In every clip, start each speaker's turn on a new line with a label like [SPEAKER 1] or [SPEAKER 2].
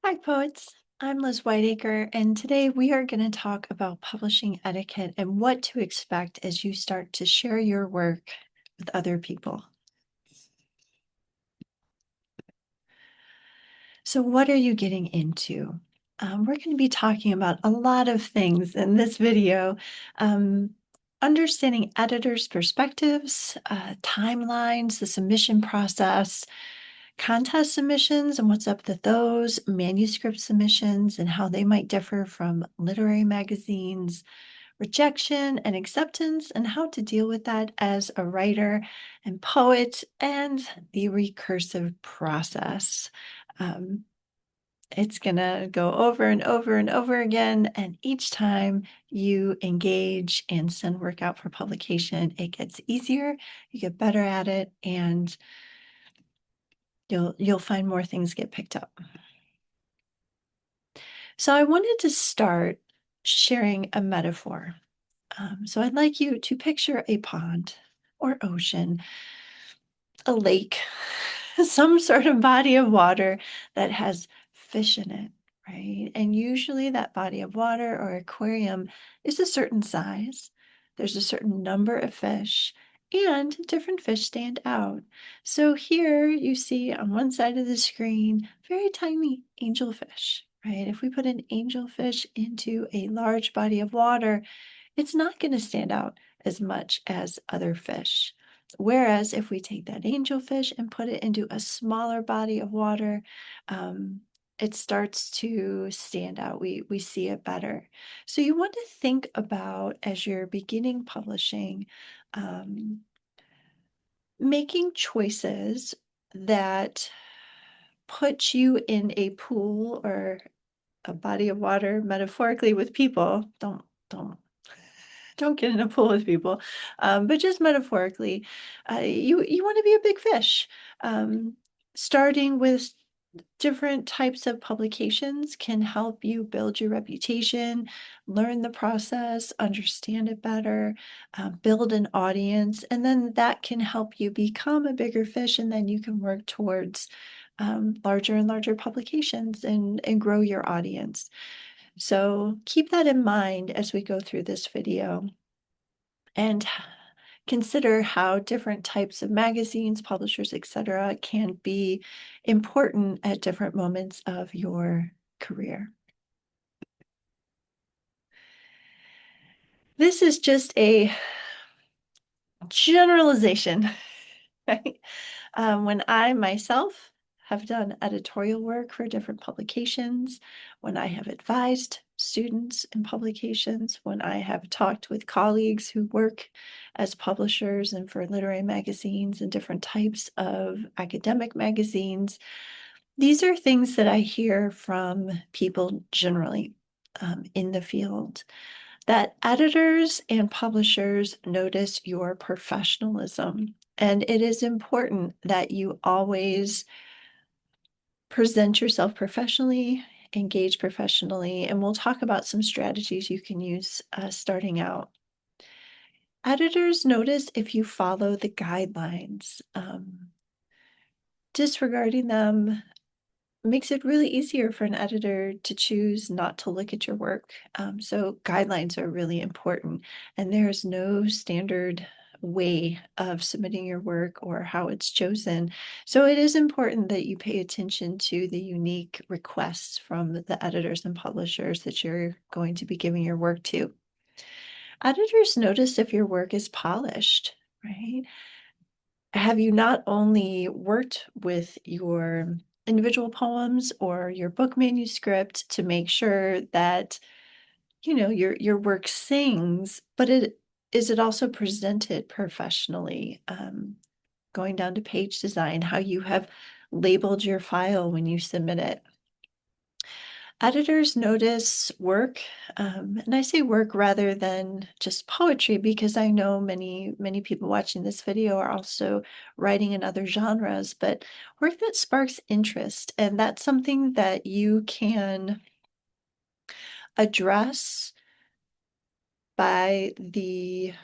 [SPEAKER 1] Hi, poets. I'm Liz Whiteacre, and today we are going to talk about publishing etiquette and what to expect as you start to share your work with other people. So, what are you getting into? We're going to be talking about a lot of things in this video. Um, Understanding editors' perspectives, timelines, the submission process, contest submissions and what's up with those, manuscript submissions and how they might differ from literary magazines, rejection and acceptance, and how to deal with that as a writer and poet, and the recursive process. Um, it's going to go over and over and over again. And each time you engage and send work out for publication, it gets easier, you get better at it, and you'll find more things get picked up. So I wanted to start sharing a metaphor. So I'd like you to picture a pond or ocean, a lake, some sort of body of water that has fish in it, right? And usually that body of water or aquarium is a certain size. There's a certain number of fish, and different fish stand out. So here you see on one side of the screen, very tiny angelfish, right? If we put an angelfish into a large body of water, it's not going to stand out as much as other fish. Whereas if we take that angelfish and put it into a smaller body of water, um, it starts to stand out. We see it better. So you want to think about as you're beginning publishing, um, making choices that put you in a pool or a body of water, metaphorically with people. Don't get in a pool with people, but just metaphorically, you want to be a big fish. Um, Starting with different types of publications can help you build your reputation, learn the process, understand it better, build an audience, and then that can help you become a bigger fish, and then you can work towards larger and larger publications and grow your audience. So keep that in mind as we go through this video and consider how different types of magazines, publishers, etc., can be important at different moments of your career. This is just a generalization, right? When I myself have done editorial work for different publications, when I have advised students in publications, when I have talked with colleagues who work as publishers and for literary magazines and different types of academic magazines, these are things that I hear from people generally in the field, that editors and publishers notice your professionalism. And it is important that you always present yourself professionally, engage professionally, and we'll talk about some strategies you can use starting out. Editors notice if you follow the guidelines. Disregarding them makes it really easier for an editor to choose not to look at your work. So guidelines are really important, and there's no standard way of submitting your work or how it's chosen. So it is important that you pay attention to the unique requests from the editors and publishers that you're going to be giving your work to. Editors notice if your work is polished, right? Have you not only worked with your individual poems or your book manuscript to make sure that, your work sings, but is it also presented professionally? Going down to page design, how you have labeled your file when you submit it. Editors notice work, and I say work rather than just poetry because I know many people watching this video are also writing in other genres, but work that sparks interest, and that's something that you can address by the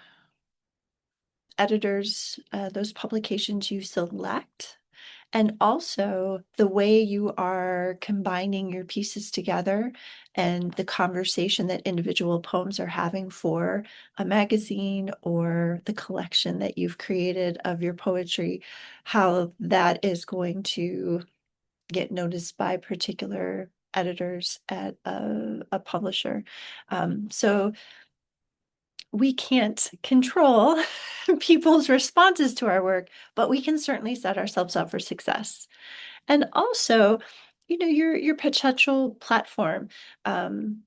[SPEAKER 1] editors, those publications you select, And also the way you are combining your pieces together and the conversation that individual poems are having for a magazine or the collection that you've created of your poetry, how that is going to get noticed by particular editors at a publisher. So we can't control people's responses to our work, but we can certainly set ourselves up for success. And also, your potential platform. Um,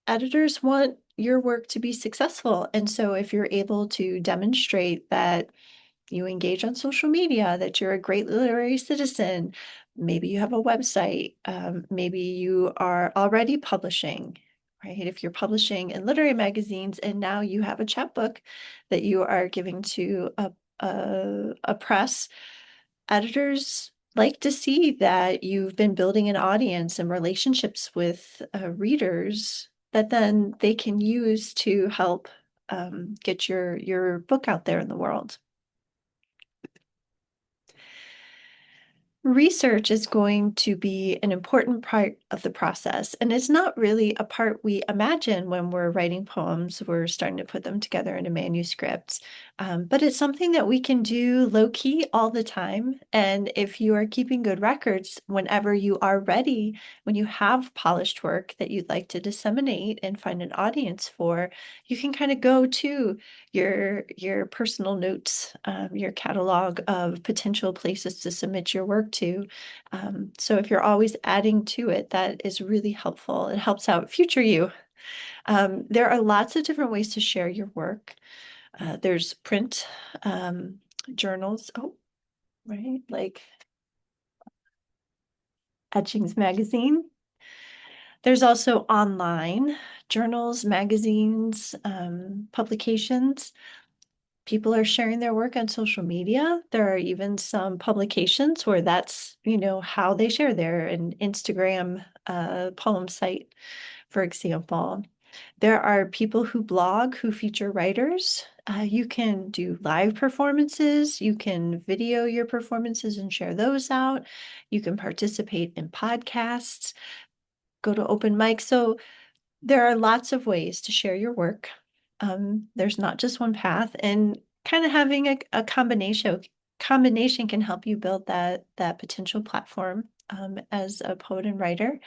[SPEAKER 1] Editors want your work to be successful. And so if you're able to demonstrate that you engage on social media, that you're a great literary citizen, maybe you have a website, maybe you are already publishing, right? If you're publishing in literary magazines and now you have a chapbook that you are giving to a press, editors like to see that you've been building an audience and relationships with readers that then they can use to help get your book out there in the world. Research is going to be an important part of the process, and it's not really a part we imagine when we're writing poems. We're starting to put them together into manuscripts, but it's something that we can do low key all the time. And if you are keeping good records, whenever you are ready, when you have polished work that you'd like to disseminate and find an audience for, you can kind of go to your personal notes, your catalog of potential places to submit your work to. So if you're always adding to it, that is really helpful. It helps out future you. There are lots of different ways to share your work. There's print journals. Oh, right, like Etchings Magazine. There's also online journals, magazines, publications. People are sharing their work on social media. There are even some publications where that's, how they share an Instagram poem site, for example. There are people who blog who feature writers. You can do live performances. You can video your performances and share those out. You can participate in podcasts, go to open mics. So there are lots of ways to share your work. There's not just one path, and kind of having a combination can help you build that potential platform as a poet and writer.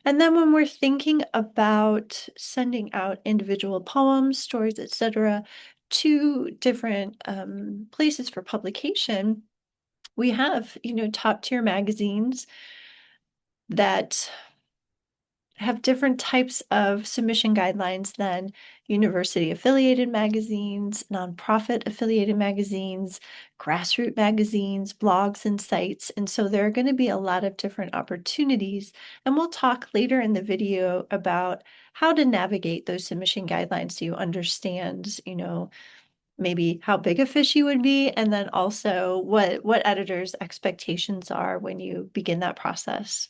[SPEAKER 1] And then when we're thinking about sending out individual poems, stories, etc., to different places for publication, we have, top tier magazines that have different types of submission guidelines than university affiliated magazines, nonprofit affiliated magazines, grassroots magazines, blogs, and sites. And so there are going to be a lot of different opportunities. And we'll talk later in the video about how to navigate those submission guidelines so you understand, maybe how big a fish you would be, and then also what editors' expectations are when you begin that process.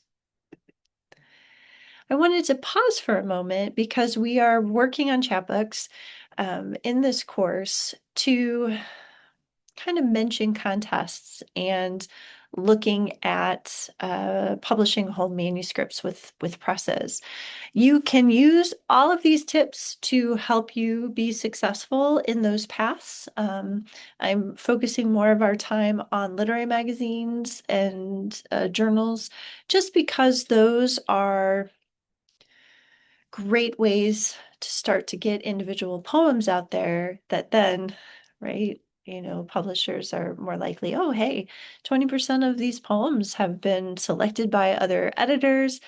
[SPEAKER 1] I wanted to pause for a moment because we are working on chapbooks in this course to kind of mention contests and looking at publishing whole manuscripts with presses. You can use all of these tips to help you be successful in those paths. I'm focusing more of our time on literary magazines and journals just because those are great ways to start to get individual poems out there that then, right, publishers are more likely, oh, hey, 20% of these poems have been selected by other editors.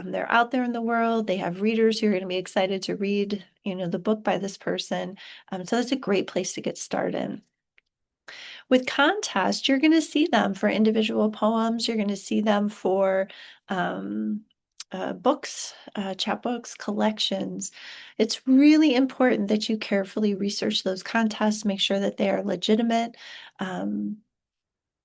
[SPEAKER 1] They're out there in the world. They have readers who are going to be excited to read, the book by this person. So that's a great place to get started. With contests, you're going to see them for individual poems. You're going to see them for books, chapbooks, collections. It's really important that you carefully research those contests, make sure that they are legitimate.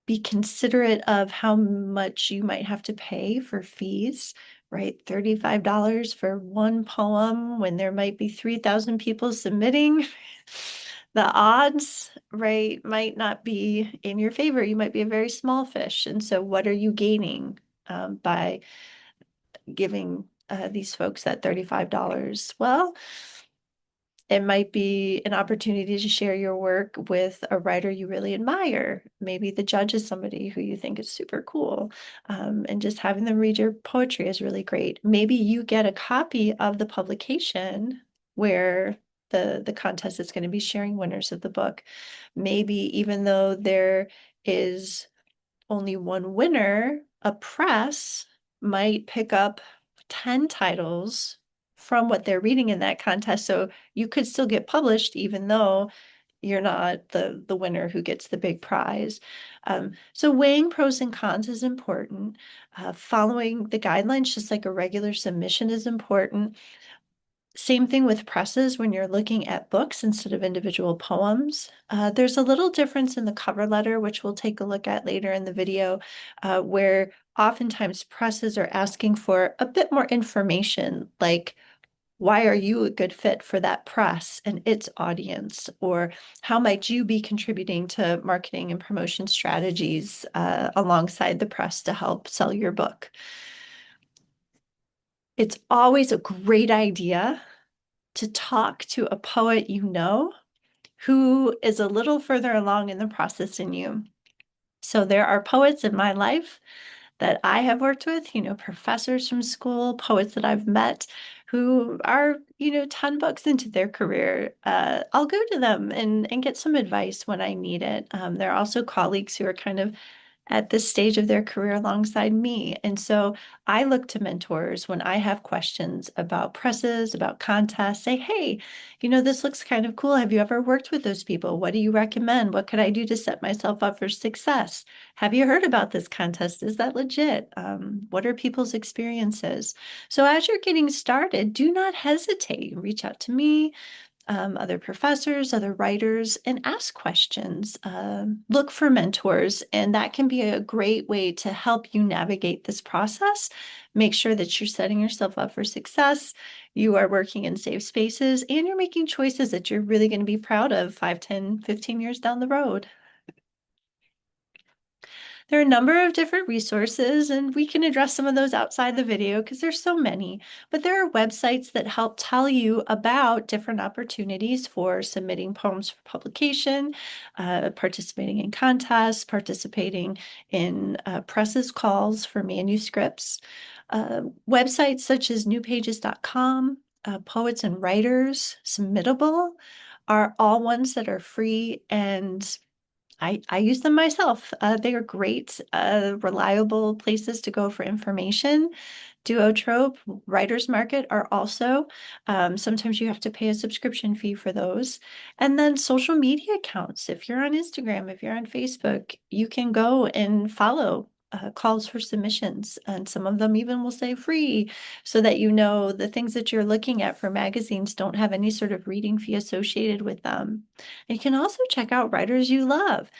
[SPEAKER 1] Be considerate of how much you might have to pay for fees, right? $35 for one poem when there might be 3,000 people submitting. the odds, right, might not be in your favor. You might be a very small fish. And so, what are you gaining by giving these folks that $35? Well, it might be an opportunity to share your work with a writer you really admire. Maybe the judge is somebody who you think is super cool. And just having them read your poetry is really great. Maybe you get a copy of the publication where the contest is going to be sharing winners of the book. Maybe even though there is only one winner, a press might pick up 10 titles from what they're reading in that contest. So you could still get published even though you're not the winner who gets the big prize. So weighing pros and cons is important. Following the guidelines, just like a regular submission, is important. Same thing with presses when you're looking at books instead of individual poems. There's a little difference in the cover letter, which we'll take a look at later in the video, where oftentimes presses are asking for a bit more information, like why are you a good fit for that press and its audience? Or how might you be contributing to marketing and promotion strategies alongside the press to help sell your book? It's always a great idea to talk to a poet you know who is a little further along in the process than you. So there are poets in my life that I have worked with, professors from school, poets that I've met who are, 10 books into their career. I'll go to them and get some advice when I need it. There are also colleagues who are kind of at this stage of their career alongside me. And so I look to mentors when I have questions about presses, about contests, say, hey, this looks kind of cool. Have you ever worked with those people? What do you recommend? What could I do to set myself up for success? Have you heard about this contest? Is that legit? What are people's experiences? So as you're getting started, do not hesitate. Reach out to me, other professors, other writers, and ask questions. Look for mentors, and that can be a great way to help you navigate this process. Make sure that you're setting yourself up for success, you are working in safe spaces, and you're making choices that you're really going to be proud of 5, 10, 15 years down the road. There are a number of different resources, and we can address some of those outside the video because there's so many. But there are websites that help tell you about different opportunities for submitting poems for publication, participating in contests, participating in presses calls for manuscripts. Websites such as newpages.com, Poets and Writers, Submittable are all ones that are free, and I use them myself. They are great, reliable places to go for information. Duotrope, Writers Market are also. Sometimes you have to pay a subscription fee for those. And then social media accounts. If you're on Instagram, if you're on Facebook, you can go and follow calls for submissions. And some of them even will say free so that you know the things that you're looking at for magazines don't have any sort of reading fee associated with them. And you can also check out writers you love.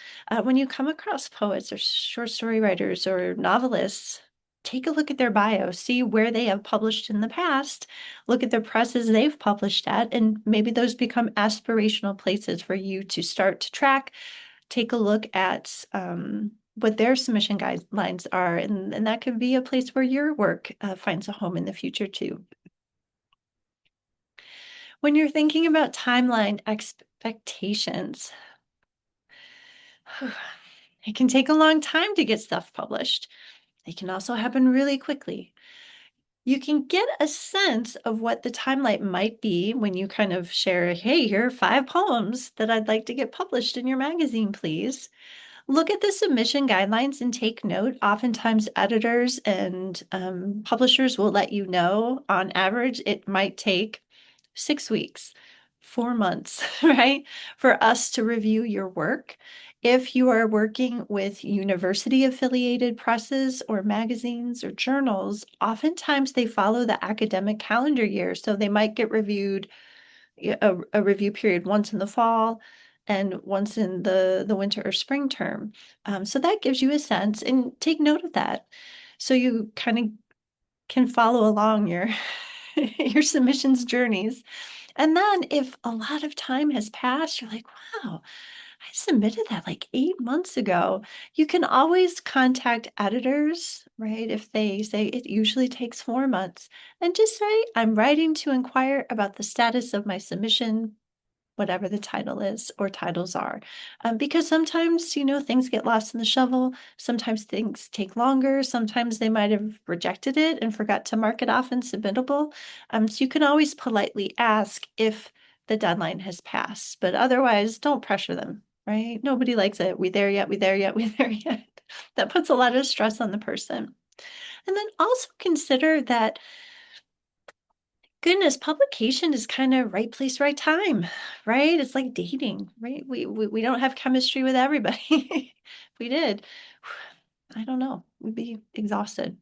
[SPEAKER 1] When you come across poets or short story writers or novelists, take a look at their bio, see where they have published in the past, look at the presses they've published at, and maybe those become aspirational places for you to start to track. Take a look at what their submission guidelines are, and that could be a place where your work finds a home in the future too. When you're thinking about timeline expectations, it can take a long time to get stuff published. It can also happen really quickly. You can get a sense of what the timeline might be when you kind of share, hey, here are 5 poems that I'd like to get published in your magazine, please. Look at the submission guidelines and take note. Oftentimes editors and publishers will let you know on average it might take 6 weeks, 4 months, right, for us to review your work. If you are working with university affiliated presses or magazines or journals, oftentimes they follow the academic calendar year. So they might get reviewed, a review period once in the fall and once in the winter or spring term. So that gives you a sense, and take note of that. So you kind of can follow along your your submissions journeys. And then if a lot of time has passed, you're like, wow, I submitted that like 8 months ago. You can always contact editors, right? If they say it usually takes 4 months, and just say, I'm writing to inquire about the status of my submission, whatever the title is or titles are. Because sometimes, things get lost in the shovel. Sometimes things take longer. Sometimes they might have rejected it and forgot to mark it off and submittable. So you can always politely ask if the deadline has passed, but otherwise don't pressure them, right? Nobody likes it. We there yet? We there yet? We there yet? That puts a lot of stress on the person. And then also consider that, goodness, publication is kind of right place, right time, right? It's like dating, right? We don't have chemistry with everybody. If we did, I don't know, we'd be exhausted.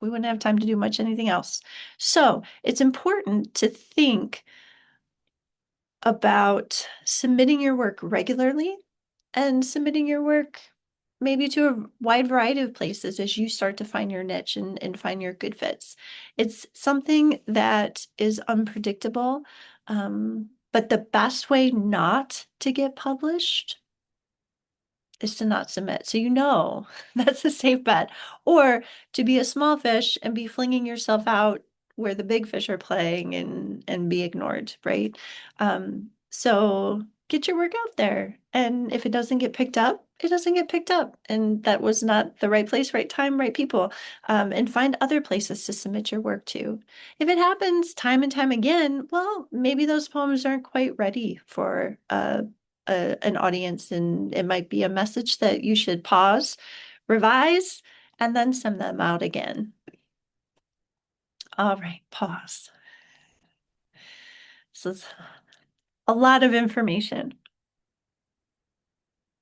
[SPEAKER 1] We wouldn't have time to do much anything else. So it's important to think about submitting your work regularly and submitting your work maybe to a wide variety of places as you start to find your niche and find your good fits. It's something that is unpredictable, but the best way not to get published is to not submit. So that's a safe bet. Or to be a small fish and be flinging yourself out where the big fish are playing and be ignored, right? So get your work out there. And if it doesn't get picked up, it doesn't get picked up. And that was not the right place, right time, right people. And find other places to submit your work to. If it happens time and time again, well, maybe those poems aren't quite ready for an audience, and it might be a message that you should pause, revise, and then send them out again. All right, pause. This is a lot of information.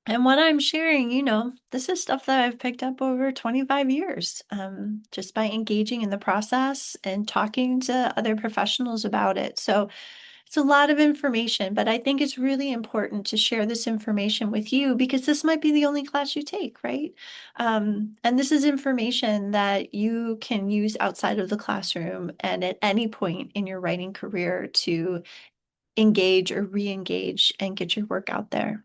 [SPEAKER 1] And what I'm sharing, this is stuff that I've picked up over 25 years, just by engaging in the process and talking to other professionals about it. So it's a lot of information, but I think it's really important to share this information with you because this might be the only class you take, right? And this is information that you can use outside of the classroom and at any point in your writing career to engage or re-engage and get your work out there.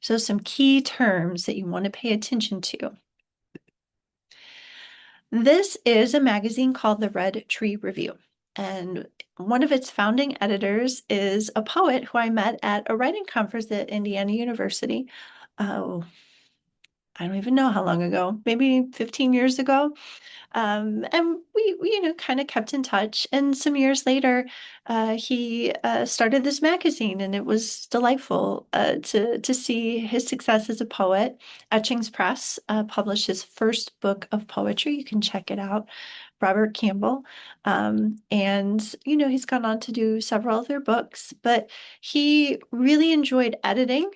[SPEAKER 1] So some key terms that you want to pay attention to. This is a magazine called the Red Tree Review. And one of its founding editors is a poet who I met at a writing conference at Indiana University. Oh, I don't even know how long ago, maybe 15 years ago. And we kind of kept in touch. And some years later, he started this magazine, and it was delightful to see his success as a poet. Etchings Press published his first book of poetry. You can check it out, Robert Campbell. And he's gone on to do several other books, but he really enjoyed editing,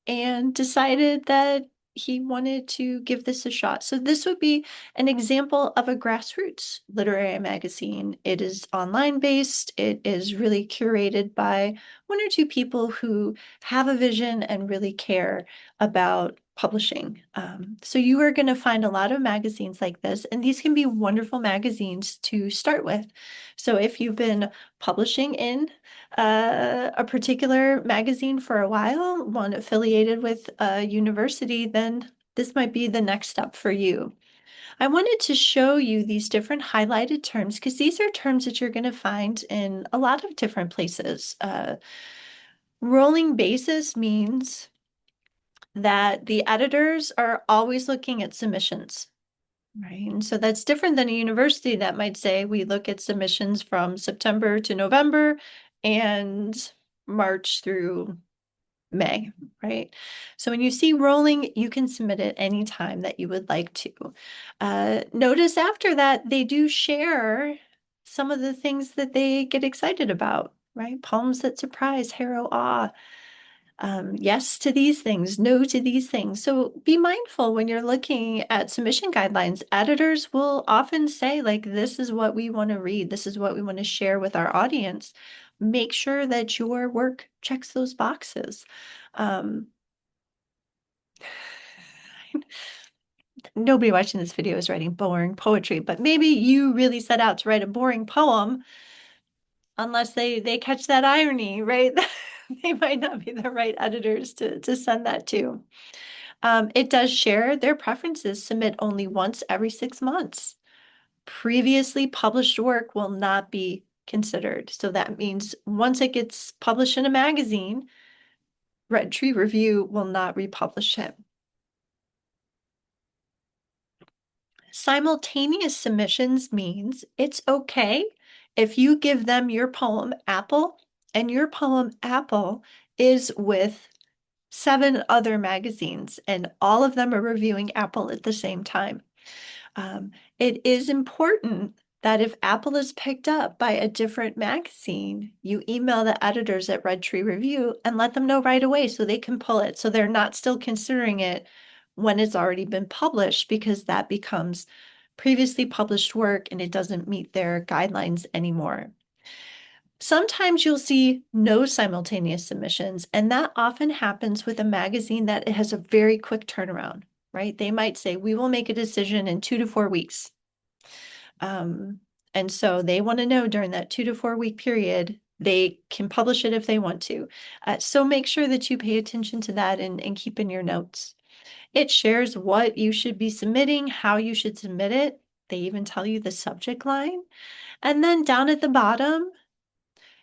[SPEAKER 1] and decided that he wanted to give this a shot. So this would be an example of a grassroots literary magazine. It is online based. It is really curated by one or two people who have a vision and really care about publishing. So you are going to find a lot of magazines like this, and these can be wonderful magazines to start with. So if you've been publishing in a particular magazine for a while, one affiliated with a university, then this might be the next step for you. I wanted to show you these different highlighted terms because these are terms that you're going to find in a lot of different places. Rolling basis means that the editors are always looking at submissions. Right. And so that's different than a university that might say we look at submissions from September to November and March through May, right? So when you see rolling, you can submit it anytime that you would like to. Notice after that, they do share some of the things that they get excited about, right? Poems that surprise, harrow, awe. Yes to these things, no to these things. So be mindful when you're looking at submission guidelines. Editors will often say, like, this is what we want to read. This is what we want to share with our audience. Make sure that your work checks those boxes. Nobody watching this video is writing boring poetry, but maybe you really set out to write a boring poem unless they catch that irony, right? They might not be the right editors to send that to. It does share their preferences, submit only once every 6 months. Previously published work will not be considered. So that means once it gets published in a magazine, Red Tree Review will not republish it. Simultaneous submissions means it's okay if you give them your poem Apple and your poem Apple is with 7 other magazines and all of them are reviewing Apple at the same time. It is important that if Apple is picked up by a different magazine, you email the editors at Red Tree Review and let them know right away so they can pull it. So they're not still considering it when it's already been published, because that becomes previously published work and it doesn't meet their guidelines anymore. Sometimes you'll see no simultaneous submissions, and that often happens with a magazine that it has a very quick turnaround, right? They might say, we will make a decision in 2 to 4 weeks. And so they want to know during that 2 to 4 week period, they can publish it if they want to. So make sure that you pay attention to that and keep in your notes. It shares what you should be submitting, how you should submit it. They even tell you the subject line. And then down at the bottom,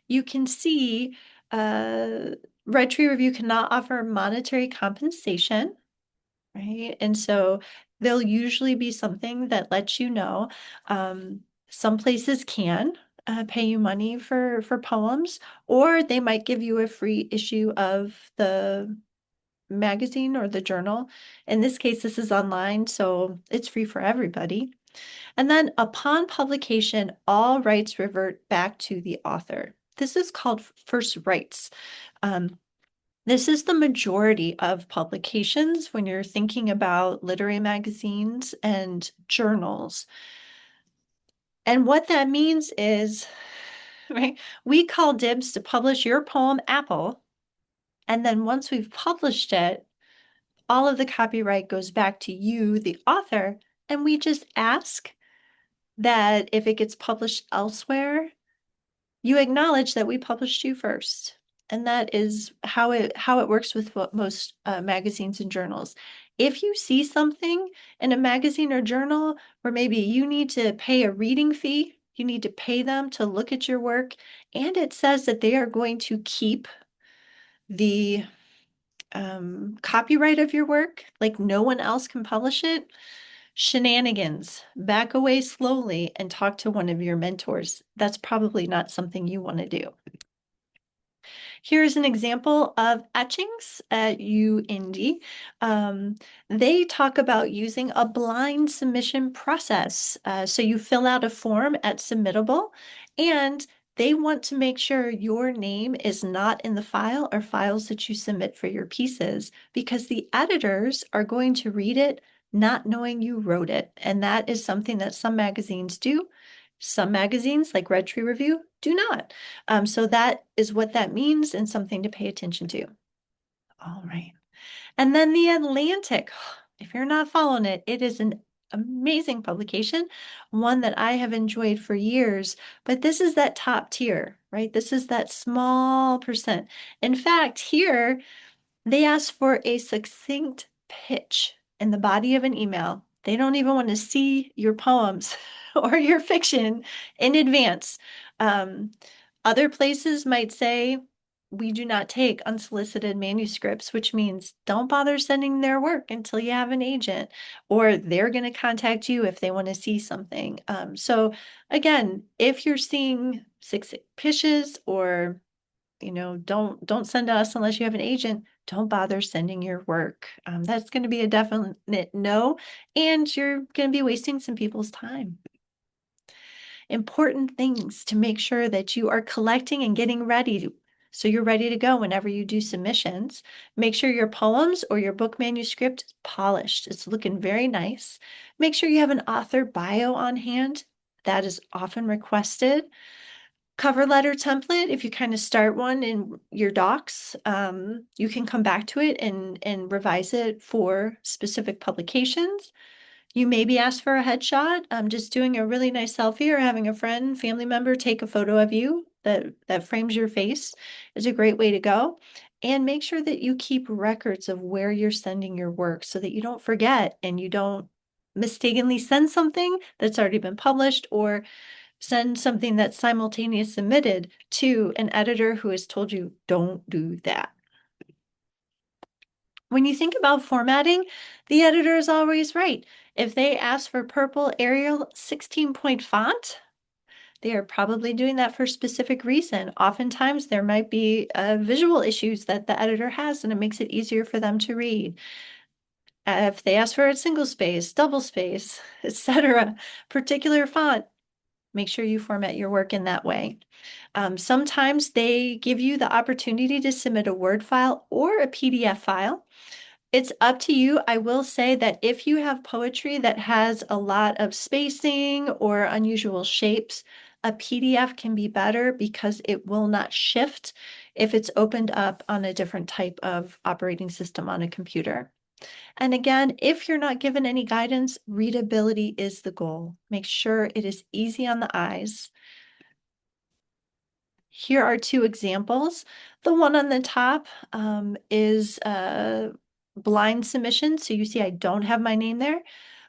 [SPEAKER 1] you can see Red Tree Review cannot offer monetary compensation, right? And so there'll usually be something that lets you know. Some places can pay you money for poems, or they might give you a free issue of the magazine or the journal. In this case, this is online, so it's free for everybody. And then upon publication, all rights revert back to the author. This is called first rights. This is the majority of publications when you're thinking about literary magazines and journals. And what that means is, right, we call dibs to publish your poem Apple. And then once we've published it, all of the copyright goes back to you, the author, and we just ask that if it gets published elsewhere, you acknowledge that we published you first. And that is how it works with most magazines and journals. If you see something in a magazine or journal where maybe you need to pay a reading fee, you need to pay them to look at your work, and it says that they are going to keep the copyright of your work, like no one else can publish it, shenanigans. Back away slowly and talk to one of your mentors. That's probably not something you want to do. Here's an example of etchings at UIndy. They talk about using a blind submission process. So you fill out a form at Submittable, and they want to make sure your name is not in the file or files that you submit for your pieces, because the editors are going to read it not knowing you wrote it. And that is something that some magazines do. Some magazines, like Red Tree Review, do not. So that is what that means and something to pay attention to. All right. And then The Atlantic. If you're not following it, it is an amazing publication, one that I have enjoyed for years, but this is that top tier, right? This is that small percent. In fact, here they ask for a succinct pitch in the body of an email. They don't even want to see your poems or your fiction in advance. Other places might say, we do not take unsolicited manuscripts, which means don't bother sending their work until you have an agent, or they're going to contact you if they want to see something. So again, if you're seeing succinct pitches, or don't send to us unless you have an agent, don't bother sending your work. That's going to be a definite no, and you're going to be wasting some people's time. Important things to make sure that you are collecting and getting ready so you're ready to go whenever you do submissions. Make sure your poems or your book manuscript is polished. It's looking very nice. Make sure you have an author bio on hand. That is often requested. Cover letter template, if you kind of start one in your docs, you can come back to it and revise it for specific publications. You may be asked for a headshot, just doing a really nice selfie or having a friend, family member take a photo of you. that frames your face is a great way to go. And make sure that you keep records of where you're sending your work so that you don't forget and you don't mistakenly send something that's already been published or send something that's simultaneously submitted to an editor who has told you don't do that. When you think about formatting, the editor is always right. If they ask for purple Arial 16-point font, they are probably doing that for a specific reason. Oftentimes, there might be visual issues that the editor has, and it makes it easier for them to read. If they ask for a single space, double space, etc., particular font, make sure you format your work in that way. Sometimes they give you the opportunity to submit a Word file or a PDF file. It's up to you. I will say that if you have poetry that has a lot of spacing or unusual shapes, a PDF can be better because it will not shift if it's opened up on a different type of operating system on a computer. And again, if you're not given any guidance, readability is the goal. Make sure it is easy on the eyes. Here are two examples. The one on the top is a blind submission. So you see I don't have my name there.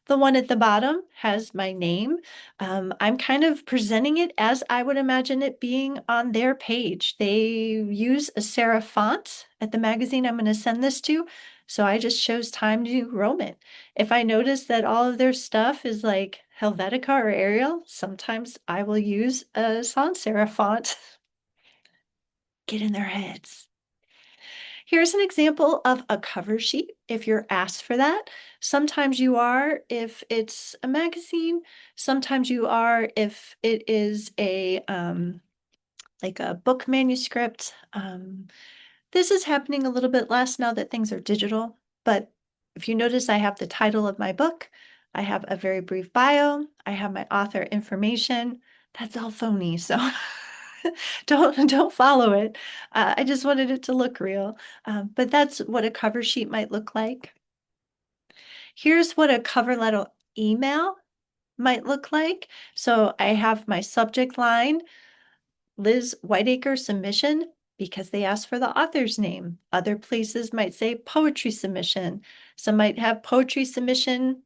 [SPEAKER 1] The one at the bottom has my name. I'm kind of presenting it as I would imagine it being on their page. They use a serif font at the magazine I'm going to send this to. So I just chose Time New Roman. If I notice that all of their stuff is like Helvetica or Arial, sometimes I will use a sans serif font. Get in their heads. Here's an example of a cover sheet if you're asked for that. Sometimes you are if it's a magazine. Sometimes you are if it is a like a book manuscript. This is happening a little bit less now that things are digital, but if you notice, I have the title of my book. I have a very brief bio. I have my author information. That's all phony, so don't follow it. I just wanted it to look real. But that's what a cover sheet might look like. Here's what a cover letter email might look like. So I have my subject line, Liz Whiteacre submission, because they asked for the author's name. Other places might say poetry submission. Some might have poetry submission,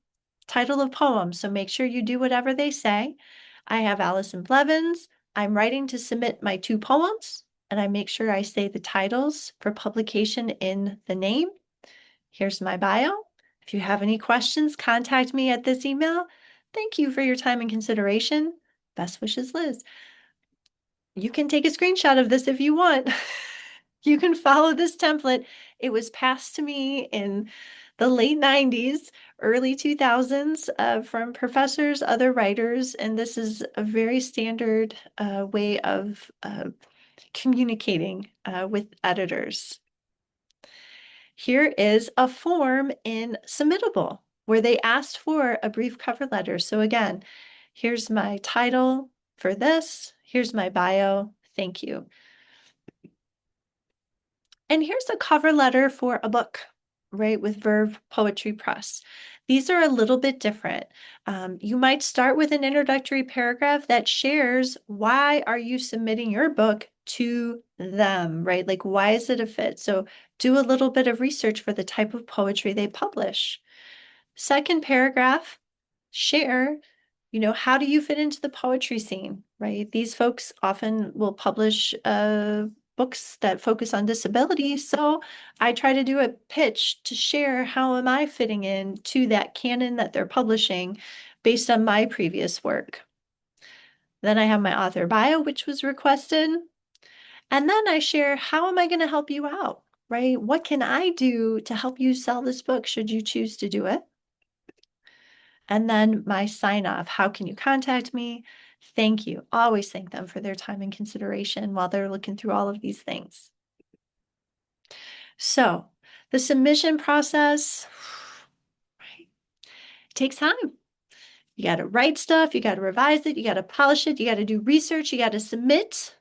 [SPEAKER 1] title of poem. So make sure you do whatever they say. I have Allison Blevins. I'm writing to submit my 2 poems, and I make sure I say the titles for publication in the name. Here's my bio. If you have any questions, contact me at this email. Thank you for your time and consideration. Best wishes, Liz. You can take a screenshot of this if you want. You can follow this template. It was passed to me in the late 90s, early 2000s from professors, other writers, and this is a very standard way of communicating with editors. Here is a form in Submittable where they asked for a brief cover letter. So again, here's my title for this. Here's my bio. Thank you. And here's a cover letter for a book, right, with Verve Poetry Press. These are a little bit different. You might start with an introductory paragraph that shares why are you submitting your book to them, right? Like, why is it a fit? So do a little bit of research for the type of poetry they publish. Second paragraph, share, how do you fit into the poetry scene, right? These folks often will publish books that focus on disability. So I try to do a pitch to share how am I fitting in to that canon that they're publishing based on my previous work. Then I have my author bio, which was requested. And then I share how am I going to help you out, right? What can I do to help you sell this book should you choose to do it? And then my sign off, how can you contact me? Thank you. Always thank them for their time and consideration while they're looking through all of these things. So the submission process, right, takes time. You got to write stuff, you got to revise it, you got to polish it, you got to do research, you got to submit.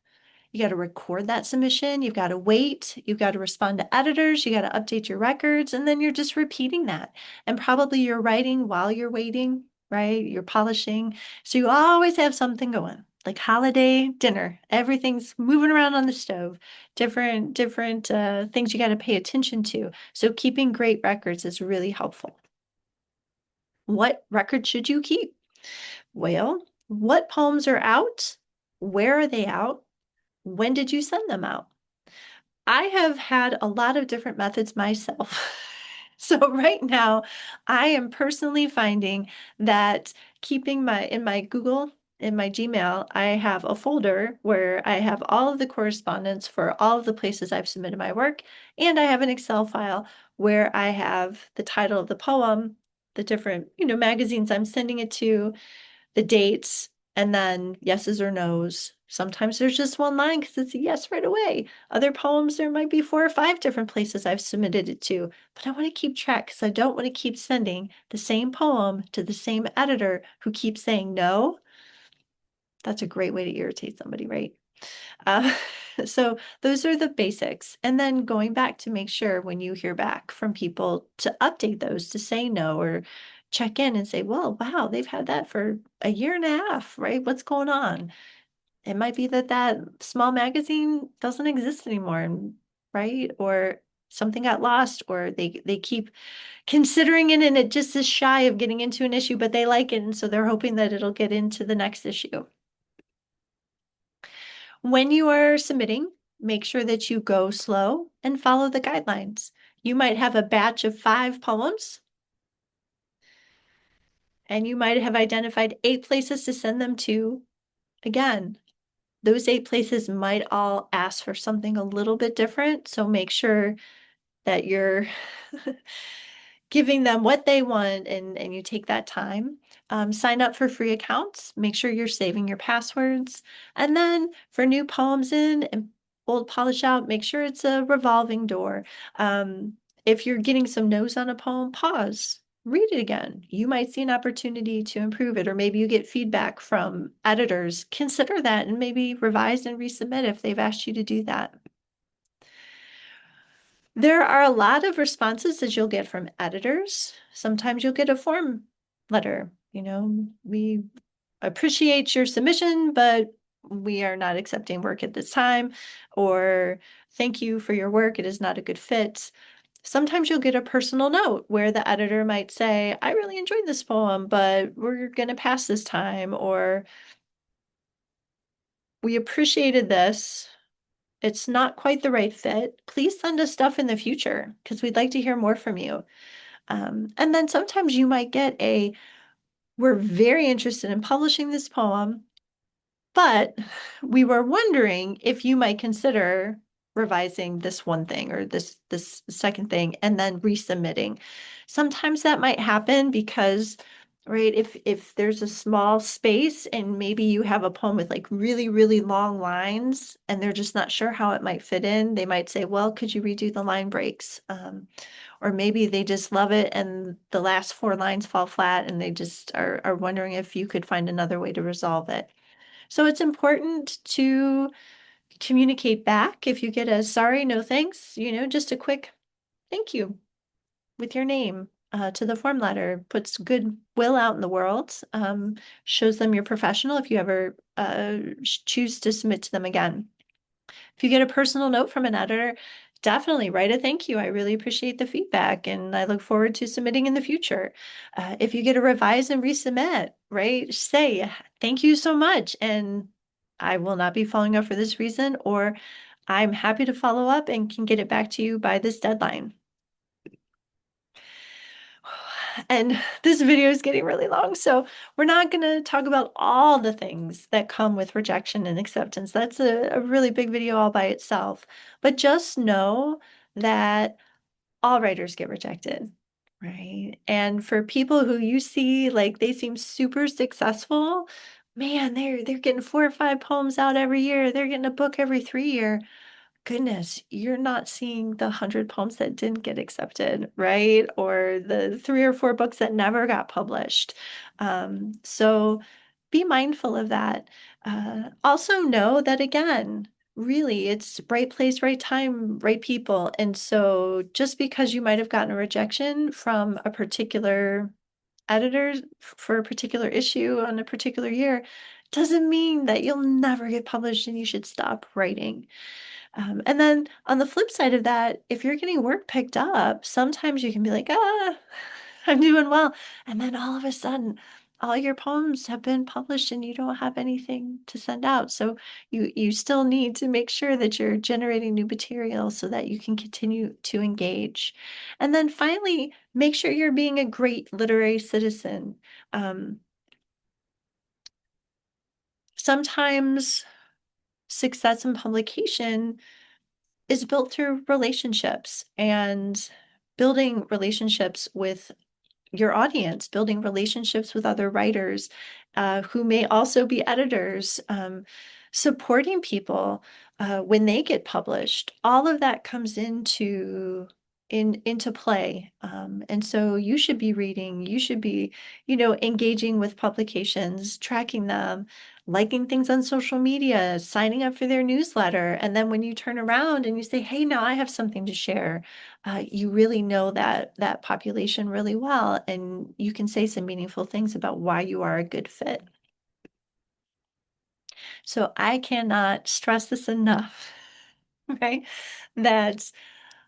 [SPEAKER 1] You got to record that submission. You've got to wait. You've got to respond to editors. You got to update your records. And then you're just repeating that. And probably you're writing while you're waiting, right? You're polishing. So you always have something going. like holiday dinner. Everything's moving around on the stove. Different things you got to pay attention to. So keeping great records is really helpful. What record should you keep? Well, what poems are out? Where are they out? When did you send them out? I have had a lot of different methods myself. So right now, I am personally finding that keeping in my Google, in my Gmail, I have a folder where I have all of the correspondence for all of the places I've submitted my work, and I have an Excel file where I have the title of the poem, the different, magazines I'm sending it to, the dates, and then yeses or nos. Sometimes there's just one line because it's a yes right away. Other poems, there might be 4 or 5 different places I've submitted it to, but I want to keep track because I don't want to keep sending the same poem to the same editor who keeps saying no. That's a great way to irritate somebody, right? Uh, so those are the basics. And then going back to make sure when you hear back from people to update those to say no or check in and say, well, wow, they've had that for a year and a half, right? What's going on? It might be that that small magazine doesn't exist anymore, right? Or something got lost, or they keep considering it and it just is shy of getting into an issue, but they like it, and so they're hoping that it'll get into the next issue. When you are submitting, make sure that you go slow and follow the guidelines. You might have a batch of 5 poems, and you might have identified 8 places to send them to. Again, those 8 places might all ask for something a little bit different, so make sure that you're giving them what they want and you take that time. Sign up for free accounts. Make sure you're saving your passwords. And then for new poems in and old polish out, make sure it's a revolving door. If you're getting some no's on a poem, pause. Read it again. You might see an opportunity to improve it, or maybe you get feedback from editors. Consider that and maybe revise and resubmit if they've asked you to do that. There are a lot of responses that you'll get from editors. Sometimes you'll get a form letter. We appreciate your submission, but we are not accepting work at this time, or thank you for your work. It is not a good fit. Sometimes you'll get a personal note where the editor might say, I really enjoyed this poem, but we're going to pass this time, or we appreciated this. It's not quite the right fit. Please send us stuff in the future because we'd like to hear more from you. And then sometimes you might get we're very interested in publishing this poem, but we were wondering if you might consider revising this one thing or this second thing and then resubmitting. Sometimes that might happen because, right, if there's a small space and maybe you have a poem with like really, really long lines and they're just not sure how it might fit in, they might say, well, could you redo the line breaks? Or maybe they just love it and the last 4 lines fall flat and they just are wondering if you could find another way to resolve it. So it's important to communicate back. If you get a sorry, no thanks, just a quick thank you with your name to the form letter, puts goodwill out in the world, shows them you're professional if you ever choose to submit to them again. If you get a personal note from an editor, definitely write a thank you. I really appreciate the feedback and I look forward to submitting in the future. If you get a revise and resubmit, right, say thank you so much. And I will not be following up for this reason, or I'm happy to follow up and can get it back to you by this deadline. And this video is getting really long, so we're not going to talk about all the things that come with rejection and acceptance. That's a really big video all by itself. But just know that all writers get rejected, right? And for people who you see like they seem super successful, man, they're getting 4 or 5 poems out every year. They're getting a book every 3 year. Goodness, you're not seeing the 100 poems that didn't get accepted, right? Or the 3 or 4 books that never got published. So be mindful of that. Also know that again, really, it's right place, right time, right people. And so just because you might have gotten a rejection from a particular editor for a particular issue on a particular year doesn't mean that you'll never get published and you should stop writing. And then on the flip side of that, if you're getting work picked up, sometimes you can be like, I'm doing well. And then all of a sudden, all your poems have been published and you don't have anything to send out. So you still need to make sure that you're generating new material so that you can continue to engage. And then finally, make sure you're being a great literary citizen. Um, Sometimes success in publication is built through relationships and building relationships with your audience, building relationships with other writers who may also be editors, supporting people when they get published. All of that comes into play. And so you should be reading, you should be, engaging with publications, tracking them, liking things on social media, signing up for their newsletter. And then when you turn around and you say, hey, now I have something to share, you really know that population really well, and you can say some meaningful things about why you are a good fit. So I cannot stress this enough, right? That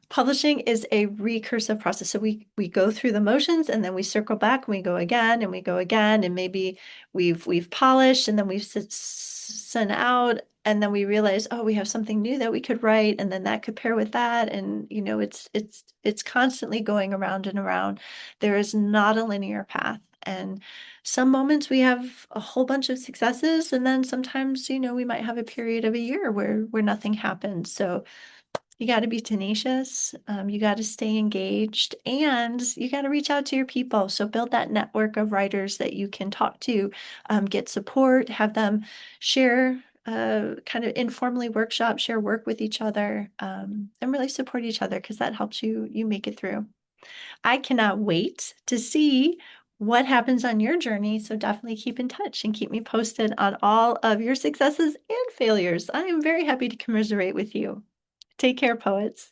[SPEAKER 1] publishing is a recursive process. So we go through the motions and then we circle back and we go again and we go again, and maybe we've polished and then we've sent out, and then we realize, oh, we have something new that we could write, and then that could pair with that, and it's constantly going around and around. There is not a linear path. And some moments we have a whole bunch of successes, and then sometimes, we might have a period of a year where nothing happens. So you got to be tenacious. You got to stay engaged, and you got to reach out to your people. So build that network of writers that you can talk to, get support, have them share, kind of informally workshop, share work with each other, and really support each other, because that helps you make it through. I cannot wait to see what happens on your journey. So definitely keep in touch and keep me posted on all of your successes and failures. I am very happy to commiserate with you. Take care, poets.